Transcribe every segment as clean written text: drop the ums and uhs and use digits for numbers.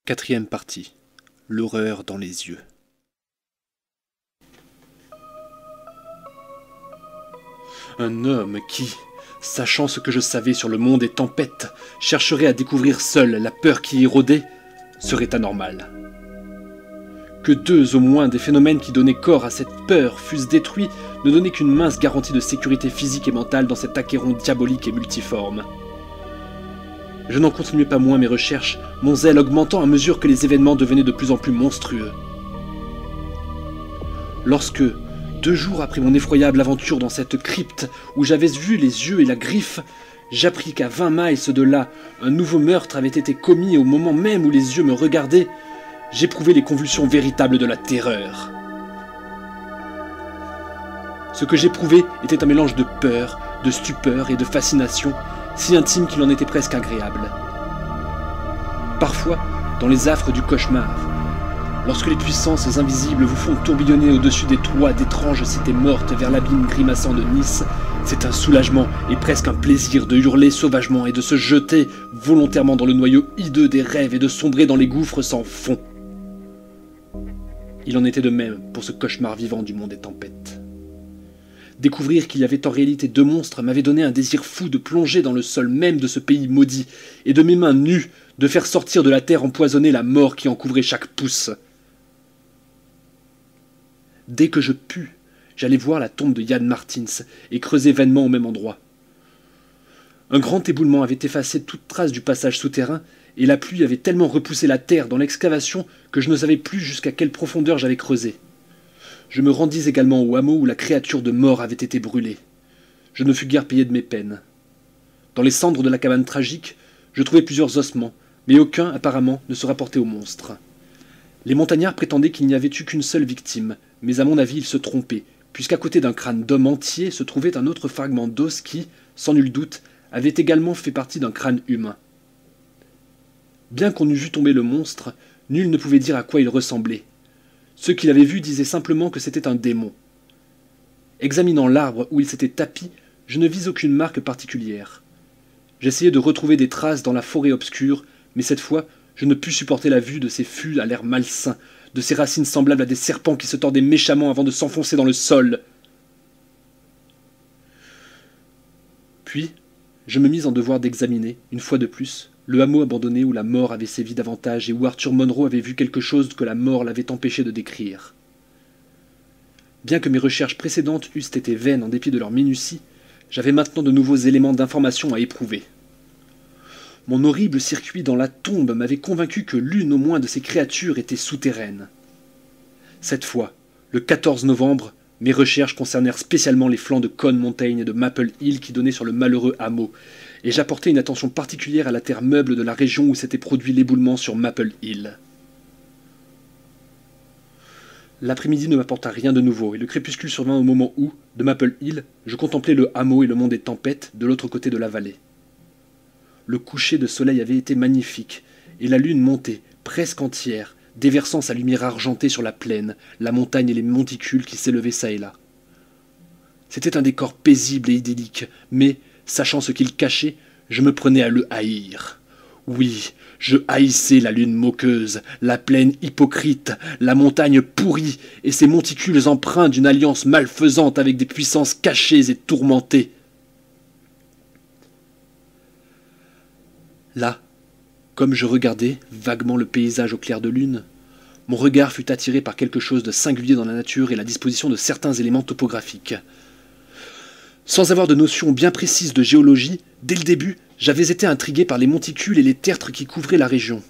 Quatrième partie. L'horreur dans les yeux. Un homme qui, sachant ce que je savais sur le monde des tempêtes, chercherait à découvrir seul la peur qui y rôdait, serait anormal. Que deux au moins des phénomènes qui donnaient corps à cette peur fussent détruits ne donnait qu'une mince garantie de sécurité physique et mentale dans cet achéron diabolique et multiforme. Je n'en continuais pas moins mes recherches, mon zèle augmentant à mesure que les événements devenaient de plus en plus monstrueux. Lorsque, 2 jours après mon effroyable aventure dans cette crypte où j'avais vu les yeux et la griffe, j'appris qu'à 20 miles de là, un nouveau meurtre avait été commis au moment même où les yeux me regardaient, j'éprouvais les convulsions véritables de la terreur. Ce que j'éprouvais était un mélange de peur, de stupeur et de fascination, si intime qu'il en était presque agréable. Parfois, dans les affres du cauchemar, lorsque les puissances invisibles vous font tourbillonner au-dessus des toits d'étranges cités mortes vers l'abîme grimaçant de Nice, c'est un soulagement et presque un plaisir de hurler sauvagement et de se jeter volontairement dans le noyau hideux des rêves et de sombrer dans les gouffres sans fond. Il en était de même pour ce cauchemar vivant du monde des tempêtes. Découvrir qu'il y avait en réalité 2 monstres m'avait donné un désir fou de plonger dans le sol même de ce pays maudit, et de mes mains nues, de faire sortir de la terre empoisonnée la mort qui en couvrait chaque pouce. Dès que je pus, j'allais voir la tombe de Jan Martins, et creuser vainement au même endroit. Un grand éboulement avait effacé toute trace du passage souterrain, et la pluie avait tellement repoussé la terre dans l'excavation que je ne savais plus jusqu'à quelle profondeur j'avais creusé. Je me rendis également au hameau où la créature de mort avait été brûlée. Je ne fus guère payé de mes peines. Dans les cendres de la cabane tragique, je trouvai plusieurs ossements, mais aucun, apparemment, ne se rapportait au monstre. Les montagnards prétendaient qu'il n'y avait eu qu'une seule victime, mais à mon avis ils se trompaient, puisqu'à côté d'un crâne d'homme entier se trouvait un autre fragment d'os qui, sans nul doute, avait également fait partie d'un crâne humain. Bien qu'on eût vu tomber le monstre, nul ne pouvait dire à quoi il ressemblait. Ceux qui l'avaient vu disaient simplement que c'était un démon. Examinant l'arbre où il s'était tapi, je ne vis aucune marque particulière. J'essayai de retrouver des traces dans la forêt obscure, mais cette fois, je ne pus supporter la vue de ces fûts à l'air malsain, de ces racines semblables à des serpents qui se tordaient méchamment avant de s'enfoncer dans le sol. Puis, je me mis en devoir d'examiner, une fois de plus, le hameau abandonné où la mort avait sévi davantage et où Arthur Monroe avait vu quelque chose que la mort l'avait empêché de décrire. Bien que mes recherches précédentes eussent été vaines en dépit de leur minutie, j'avais maintenant de nouveaux éléments d'information à éprouver. Mon horrible circuit dans la tombe m'avait convaincu que l'une au moins de ces créatures était souterraine. Cette fois, le 14 novembre, mes recherches concernèrent spécialement les flancs de Cone Mountain et de Maple Hill qui donnaient sur le malheureux hameau, et j'apportai une attention particulière à la terre meuble de la région où s'était produit l'éboulement sur Maple Hill. L'après-midi ne m'apporta rien de nouveau, et le crépuscule survint au moment où, de Maple Hill, je contemplais le hameau et le mont des tempêtes de l'autre côté de la vallée. Le coucher de soleil avait été magnifique, et la lune montait, presque entière, déversant sa lumière argentée sur la plaine, la montagne et les monticules qui s'élevaient çà et là. C'était un décor paisible et idyllique, mais, sachant ce qu'il cachait, je me prenais à le haïr. Oui, je haïssais la lune moqueuse, la plaine hypocrite, la montagne pourrie et ces monticules empreints d'une alliance malfaisante avec des puissances cachées et tourmentées. Là, comme je regardais vaguement le paysage au clair de lune, mon regard fut attiré par quelque chose de singulier dans la nature et la disposition de certains éléments topographiques. Sans avoir de notion bien précise de géologie, dès le début, j'avais été intrigué par les monticules et les tertres qui couvraient la région.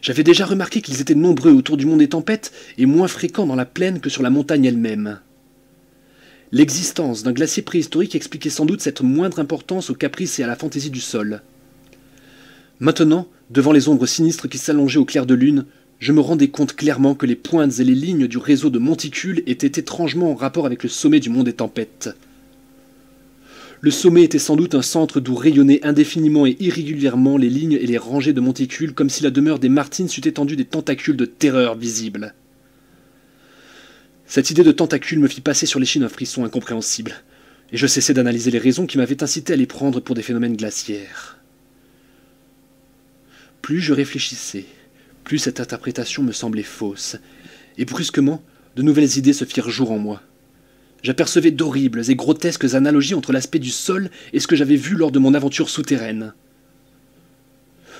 J'avais déjà remarqué qu'ils étaient nombreux autour du mont des tempêtes et moins fréquents dans la plaine que sur la montagne elle-même. L'existence d'un glacier préhistorique expliquait sans doute cette moindre importance aux caprices et à la fantaisie du sol. Maintenant, devant les ombres sinistres qui s'allongeaient au clair de lune, je me rendais compte clairement que les pointes et les lignes du réseau de monticules étaient étrangement en rapport avec le sommet du mont des tempêtes. Le sommet était sans doute un centre d'où rayonnaient indéfiniment et irrégulièrement les lignes et les rangées de monticules, comme si la demeure des Martins eût étendu des tentacules de terreur visibles. Cette idée de tentacules me fit passer sur l'échine un frisson incompréhensible, et je cessai d'analyser les raisons qui m'avaient incité à les prendre pour des phénomènes glaciaires. Plus je réfléchissais, Plus cette interprétation me semblait fausse, et brusquement, de nouvelles idées se firent jour en moi. J'apercevais d'horribles et grotesques analogies entre l'aspect du sol et ce que j'avais vu lors de mon aventure souterraine.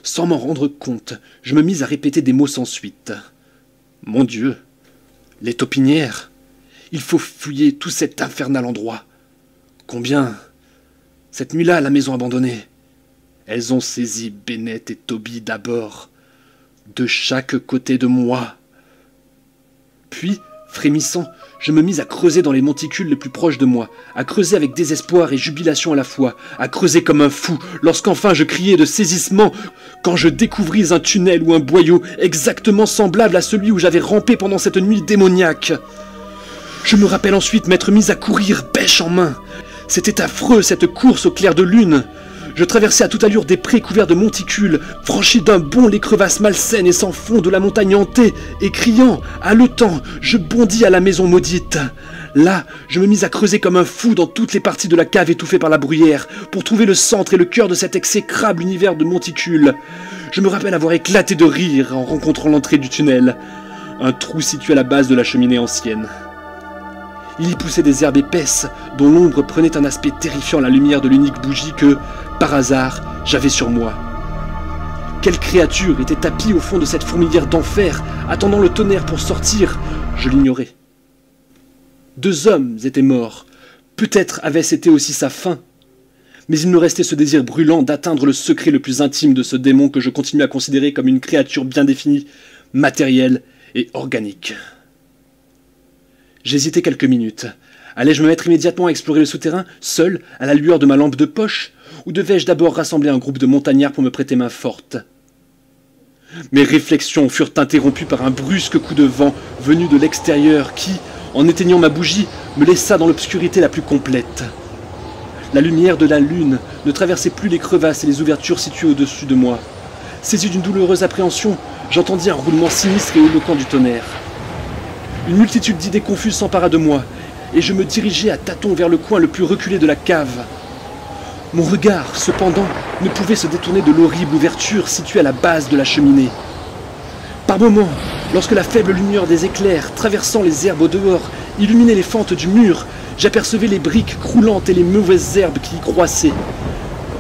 Sans m'en rendre compte, je me mis à répéter des mots sans suite. Mon Dieu, les taupinières, il faut fouiller tout cet infernal endroit. Combien? Cette nuit-là, à la maison abandonnée. Elles ont saisi Bennett et Toby d'abord, de chaque côté de moi. Puis, frémissant, je me mis à creuser dans les monticules les plus proches de moi, à creuser avec désespoir et jubilation à la fois, à creuser comme un fou, lorsqu'enfin je criai de saisissement, quand je découvris un tunnel ou un boyau exactement semblable à celui où j'avais rampé pendant cette nuit démoniaque. Je me rappelle ensuite m'être mis à courir, bêche en main. C'était affreux, cette course au clair de lune. Je traversais à toute allure des prés couverts de monticules, franchis d'un bond les crevasses malsaines et sans fond de la montagne hantée, et criant, haletant, je bondis à la maison maudite. Là, je me mis à creuser comme un fou dans toutes les parties de la cave étouffée par la bruyère, pour trouver le centre et le cœur de cet exécrable univers de monticules. Je me rappelle avoir éclaté de rire en rencontrant l'entrée du tunnel, un trou situé à la base de la cheminée ancienne. Il y poussait des herbes épaisses, dont l'ombre prenait un aspect terrifiant à la lumière de l'unique bougie que, par hasard, j'avais sur moi. Quelle créature était tapie au fond de cette fourmilière d'enfer, attendant le tonnerre pour sortir? Je l'ignorais. 2 hommes étaient morts. Peut-être avait-ce été aussi sa fin. Mais il me restait ce désir brûlant d'atteindre le secret le plus intime de ce démon que je continuais à considérer comme une créature bien définie, matérielle et organique. J'hésitais quelques minutes. Allais-je me mettre immédiatement à explorer le souterrain, seul, à la lueur de ma lampe de poche, ou devais-je d'abord rassembler un groupe de montagnards pour me prêter main forte? Mes réflexions furent interrompues par un brusque coup de vent venu de l'extérieur qui, en éteignant ma bougie, me laissa dans l'obscurité la plus complète. La lumière de la lune ne traversait plus les crevasses et les ouvertures situées au-dessus de moi. Saisi d'une douloureuse appréhension, j'entendis un roulement sinistre et éloquent du tonnerre. Une multitude d'idées confuses s'empara de moi, et je me dirigeai à tâtons vers le coin le plus reculé de la cave. Mon regard, cependant, ne pouvait se détourner de l'horrible ouverture située à la base de la cheminée. Par moments, lorsque la faible lumière des éclairs, traversant les herbes au dehors, illuminait les fentes du mur, j'apercevais les briques croulantes et les mauvaises herbes qui y croissaient.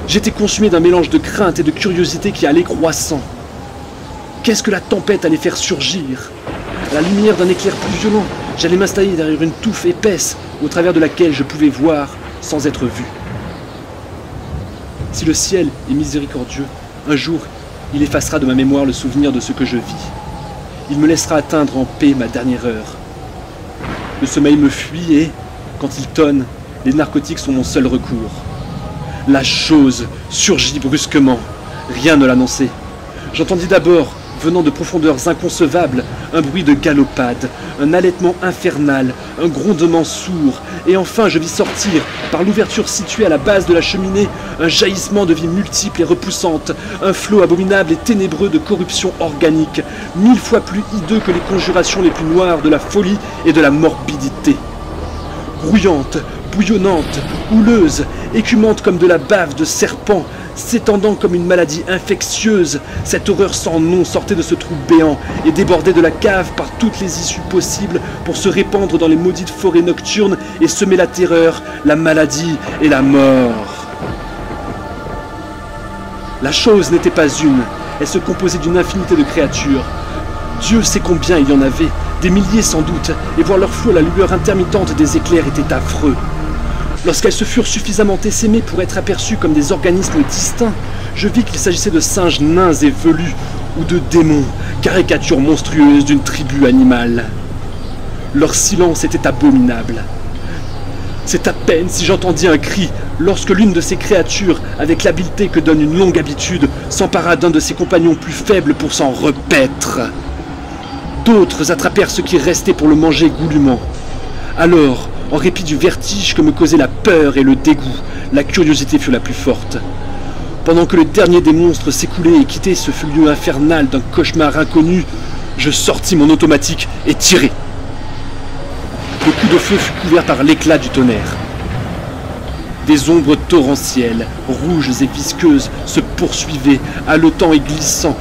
J'étais consumé d'un mélange de crainte et de curiosité qui allait croissant. Qu'est-ce que la tempête allait faire surgir? À la lumière d'un éclair plus violent, j'allais m'installer derrière une touffe épaisse, au travers de laquelle je pouvais voir sans être vu. Si le ciel est miséricordieux, un jour, il effacera de ma mémoire le souvenir de ce que je vis. Il me laissera atteindre en paix ma dernière heure. Le sommeil me fuit et, quand il tonne, les narcotiques sont mon seul recours. La chose surgit brusquement. Rien ne l'annonçait. J'entendis d'abord, venant de profondeurs inconcevables, un bruit de galopade, un halètement infernal, un grondement sourd, et enfin je vis sortir, par l'ouverture située à la base de la cheminée, un jaillissement de vie multiple et repoussante, un flot abominable et ténébreux de corruption organique, 1000 fois plus hideux que les conjurations les plus noires de la folie et de la morbidité. Grouillante, bouillonnante, houleuse, écumante comme de la bave de serpent, s'étendant comme une maladie infectieuse, cette horreur sans nom sortait de ce trou béant et débordait de la cave par toutes les issues possibles pour se répandre dans les maudites forêts nocturnes et semer la terreur, la maladie et la mort. La chose n'était pas une, elle se composait d'une infinité de créatures. Dieu sait combien il y en avait, des milliers sans doute, et voir leur flou à la lueur intermittente des éclairs était affreux. Lorsqu'elles se furent suffisamment essaimées pour être aperçues comme des organismes distincts, je vis qu'il s'agissait de singes nains et velus, ou de démons, caricatures monstrueuses d'une tribu animale. Leur silence était abominable. C'est à peine si j'entendis un cri, lorsque l'une de ces créatures, avec l'habileté que donne une longue habitude, s'empara d'un de ses compagnons plus faibles pour s'en repaître. D'autres attrapèrent ce qui restait pour le manger goulûment. Alors, en répit du vertige que me causaient la peur et le dégoût, la curiosité fut la plus forte. Pendant que le dernier des monstres s'écoulait et quittait ce lieu infernal d'un cauchemar inconnu, je sortis mon automatique et tirai. Le coup de feu fut couvert par l'éclat du tonnerre. Des ombres torrentielles, rouges et visqueuses, se poursuivaient, haletant et glissant,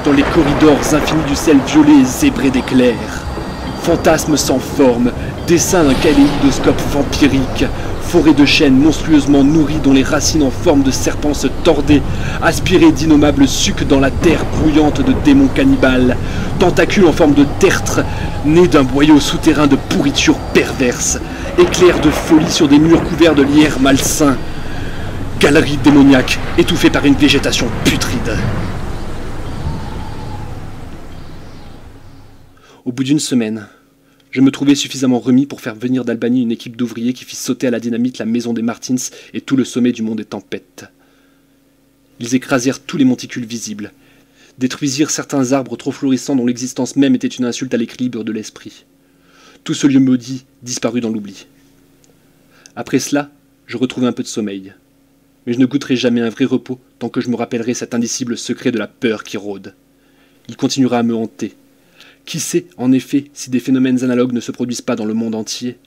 dans les corridors infinis du ciel violet et zébré d'éclairs. Fantasmes sans forme, dessins d'un kaléidoscope vampirique, forêt de chênes monstrueusement nourries dont les racines en forme de serpents se tordaient, aspiraient d'innommables sucs dans la terre grouillante de démons cannibales, tentacules en forme de tertre, nés d'un boyau souterrain de pourriture perverse, éclairs de folie sur des murs couverts de lierre malsain, galeries démoniaques étouffées par une végétation putride. Au bout d'une semaine, je me trouvais suffisamment remis pour faire venir d'Albanie une équipe d'ouvriers qui fit sauter à la dynamite la maison des Martins et tout le sommet du mont des Tempêtes. Ils écrasèrent tous les monticules visibles, détruisirent certains arbres trop florissants dont l'existence même était une insulte à l'équilibre de l'esprit. Tout ce lieu maudit disparut dans l'oubli. Après cela, je retrouvai un peu de sommeil. Mais je ne goûterai jamais un vrai repos tant que je me rappellerai cet indicible secret de la peur qui rôde. Il continuera à me hanter. Qui sait, en effet, si des phénomènes analogues ne se produisent pas dans le monde entier?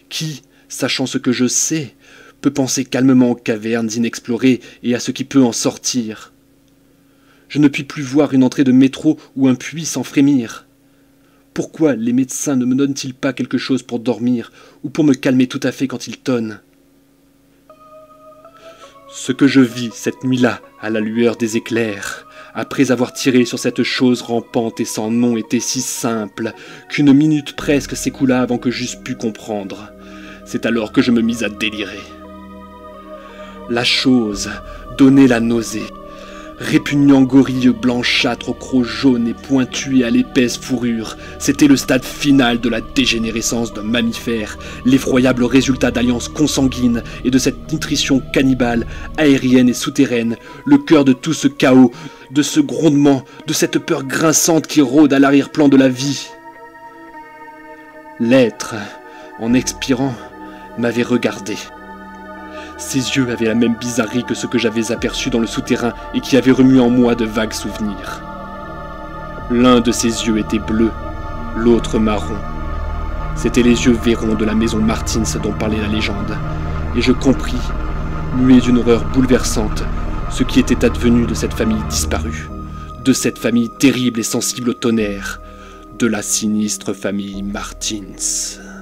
Qui, sachant ce que je sais, peut penser calmement aux cavernes inexplorées et à ce qui peut en sortir? Je ne puis plus voir une entrée de métro ou un puits sans frémir. Pourquoi les médecins ne me donnent-ils pas quelque chose pour dormir ou pour me calmer tout à fait quand ils tonnent? Ce que je vis cette nuit-là à la lueur des éclairs, après avoir tiré sur cette chose rampante et sans nom, était si simple qu'une minute presque s'écoula avant que j'eusse pu comprendre. C'est alors que je me mis à délirer. La chose donnait la nausée. Répugnant gorille blanchâtre aux crocs jaunes et pointus et à l'épaisse fourrure, c'était le stade final de la dégénérescence d'un mammifère, l'effroyable résultat d'alliances consanguines et de cette nutrition cannibale, aérienne et souterraine, le cœur de tout ce chaos, de ce grondement, de cette peur grinçante qui rôde à l'arrière-plan de la vie. L'être, en expirant, m'avait regardé. Ses yeux avaient la même bizarrerie que ce que j'avais aperçu dans le souterrain et qui avait remué en moi de vagues souvenirs. L'un de ses yeux était bleu, l'autre marron. C'étaient les yeux vairons de la maison Martins dont parlait la légende, et je compris, muet d'une horreur bouleversante, ce qui était advenu de cette famille disparue, de cette famille terrible et sensible au tonnerre, de la sinistre famille Martins.